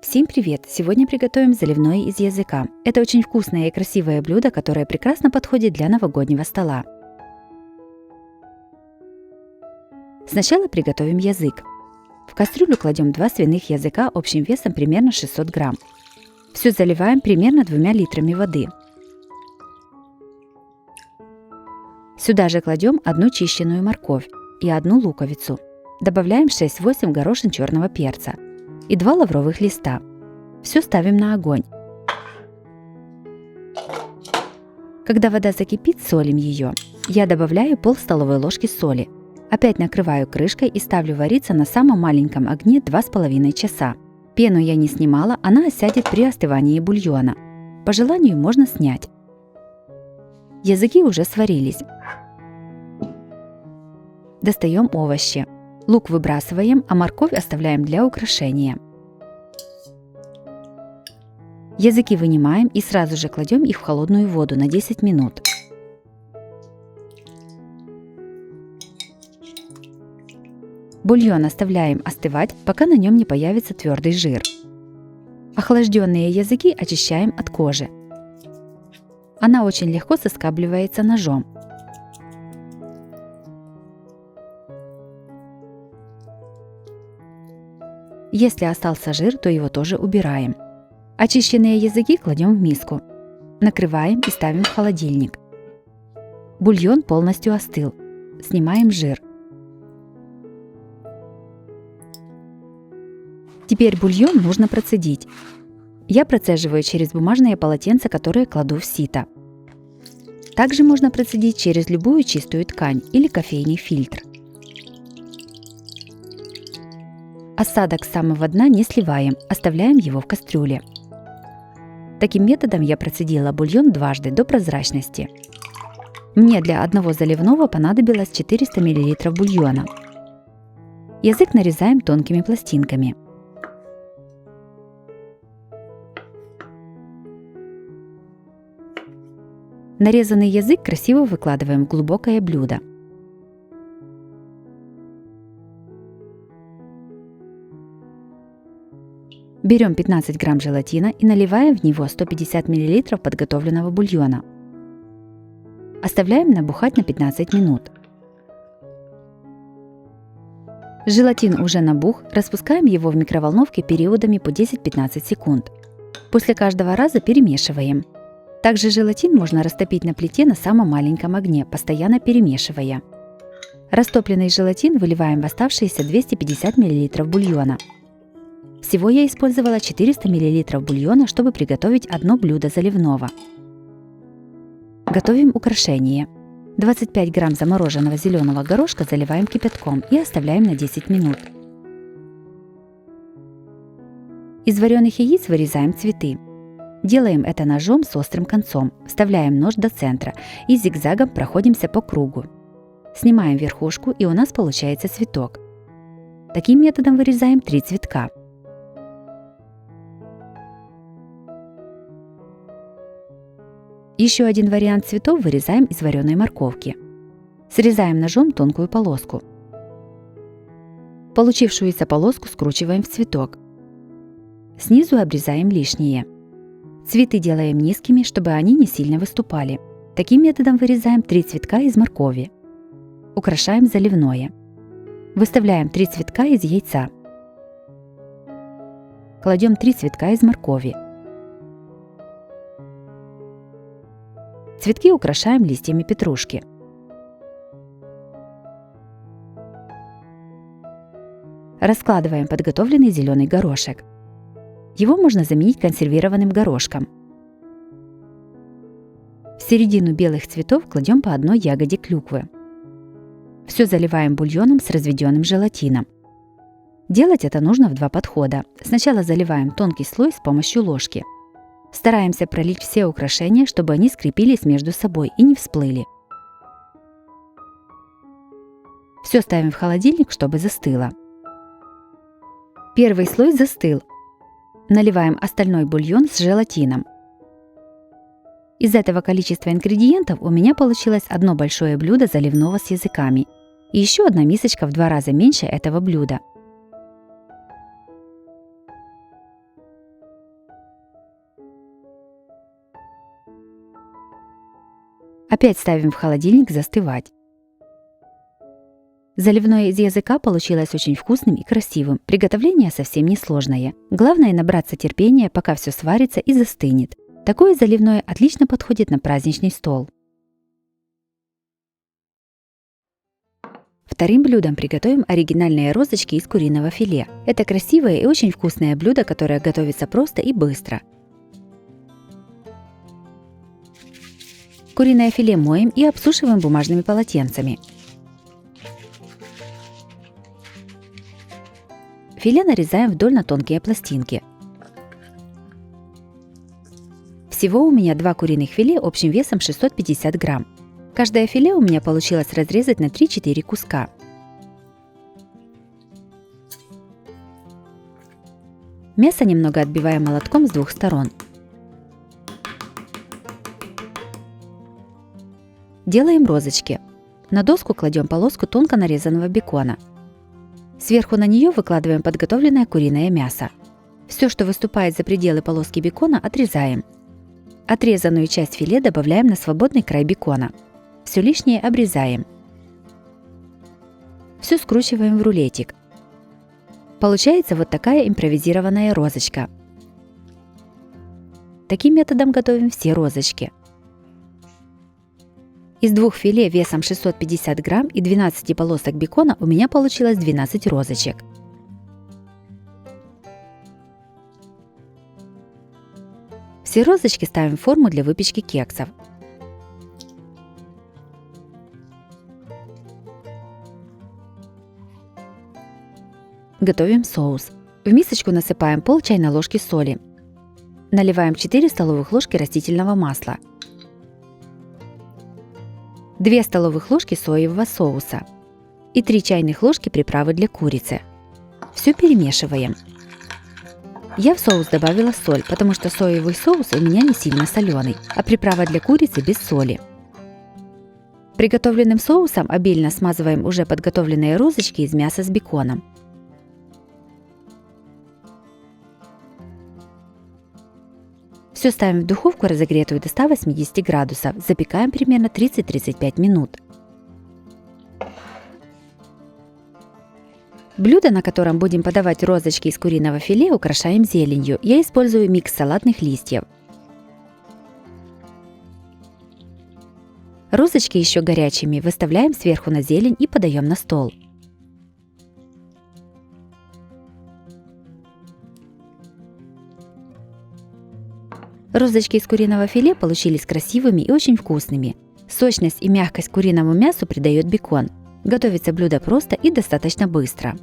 Всем привет! Сегодня приготовим заливное из языка. Это очень вкусное и красивое блюдо, которое прекрасно подходит для новогоднего стола. Сначала приготовим язык. В кастрюлю кладем 2 свиных языка общим весом примерно 600 грамм. Все заливаем примерно 2 литрами воды. Сюда же кладем 1 чищенную морковь и 1 луковицу. Добавляем 6-8 горошин черного перца и 2 лавровых листа. Все ставим на огонь. Когда вода закипит, солим ее. Я добавляю пол столовой ложки соли. Опять накрываю крышкой и ставлю вариться на самом маленьком огне 2,5 часа. Пену я не снимала, она осядет при остывании бульона. По желанию можно снять. Языки уже сварились. Достаем овощи. Лук выбрасываем, а морковь оставляем для украшения. Языки вынимаем и сразу же кладем их в холодную воду на 10 минут. Бульон оставляем остывать, пока на нем не появится твердый жир. Охлажденные языки очищаем от кожи. Она очень легко соскабливается ножом. Если остался жир, то его тоже убираем. Очищенные языки кладем в миску. Накрываем и ставим в холодильник. Бульон полностью остыл. Снимаем жир. Теперь бульон нужно процедить. Я процеживаю через бумажное полотенце, которое кладу в сито. Также можно процедить через любую чистую ткань или кофейный фильтр. Осадок с самого дна не сливаем, оставляем его в кастрюле. Таким методом я процедила бульон дважды до прозрачности. Мне для одного заливного понадобилось 400 мл бульона. Язык нарезаем тонкими пластинками. Нарезанный язык красиво выкладываем в глубокое блюдо. Берем 15 грамм желатина и наливаем в него 150 мл подготовленного бульона. Оставляем набухать на 15 минут. Желатин уже набух, распускаем его в микроволновке периодами по 10-15 секунд. После каждого раза перемешиваем. Также желатин можно растопить на плите на самом маленьком огне, постоянно перемешивая. Растопленный желатин выливаем в оставшиеся 250 мл бульона. Всего я использовала 400 мл бульона, чтобы приготовить одно блюдо заливного. Готовим украшение. 25 грамм замороженного зеленого горошка заливаем кипятком и оставляем на 10 минут. Из вареных яиц вырезаем цветы. Делаем это ножом с острым концом, вставляем нож до центра и зигзагом проходимся по кругу. Снимаем верхушку, и у нас получается цветок. Таким методом вырезаем 3 цветка. Еще один вариант цветов вырезаем из вареной морковки. Срезаем ножом тонкую полоску. Получившуюся полоску скручиваем в цветок. Снизу обрезаем лишнее. Цветы делаем низкими, чтобы они не сильно выступали. Таким методом вырезаем 3 цветка из моркови. Украшаем заливное. Выставляем 3 цветка из яйца. Кладем 3 цветка из моркови. Цветки украшаем листьями петрушки. Раскладываем подготовленный зеленый горошек. Его можно заменить консервированным горошком. В середину белых цветов кладем по одной ягоде клюквы. Все заливаем бульоном с разведенным желатином. Делать это нужно в 2 подхода. Сначала заливаем тонкий слой с помощью ложки. Стараемся пролить все украшения, чтобы они скрепились между собой и не всплыли. Все ставим в холодильник, чтобы застыло. Первый слой застыл. Наливаем остальной бульон с желатином. Из этого количества ингредиентов у меня получилось одно большое блюдо заливного с языками и еще одна мисочка в 2 раза меньше этого блюда. Опять ставим в холодильник застывать. Заливное из языка получилось очень вкусным и красивым. Приготовление совсем несложное. Главное набраться терпения, пока все сварится и застынет. Такое заливное отлично подходит на праздничный стол. Вторым блюдом приготовим оригинальные розочки из куриного филе. Это красивое и очень вкусное блюдо, которое готовится просто и быстро. Куриное филе моем и обсушиваем бумажными полотенцами. Филе нарезаем вдоль на тонкие пластинки. Всего у меня 2 куриных филе общим весом 650 грамм. Каждое филе у меня получилось разрезать на 3-4 куска. Мясо немного отбиваем молотком с 2 сторон. Делаем розочки. На доску кладем полоску тонко нарезанного бекона. Сверху на нее выкладываем подготовленное куриное мясо. Все, что выступает за пределы полоски бекона, отрезаем. Отрезанную часть филе добавляем на свободный край бекона. Все лишнее обрезаем. Все скручиваем в рулетик. Получается вот такая импровизированная розочка. Таким методом готовим все розочки. Из 2 филе весом 650 грамм и 12 полосок бекона у меня получилось 12 розочек. Все розочки ставим в форму для выпечки кексов. Готовим соус. В мисочку насыпаем пол чайной ложки соли. Наливаем 4 столовых ложки растительного масла. 2 столовых ложки соевого соуса и 3 чайных ложки приправы для курицы. Все перемешиваем. Я в соус добавила соль, потому что соевый соус у меня не сильно соленый, а приправа для курицы без соли. Приготовленным соусом обильно смазываем уже подготовленные розочки из мяса с беконом. Все ставим в духовку, разогретую до 180 градусов. Запекаем примерно 30-35 минут. Блюдо, на котором будем подавать розочки из куриного филе, украшаем зеленью. Я использую микс салатных листьев. Розочки еще горячими выставляем сверху на зелень и подаем на стол. Розочки из куриного филе получились красивыми и очень вкусными. Сочность и мягкость куриному мясу придает бекон. Готовится блюдо просто и достаточно быстро.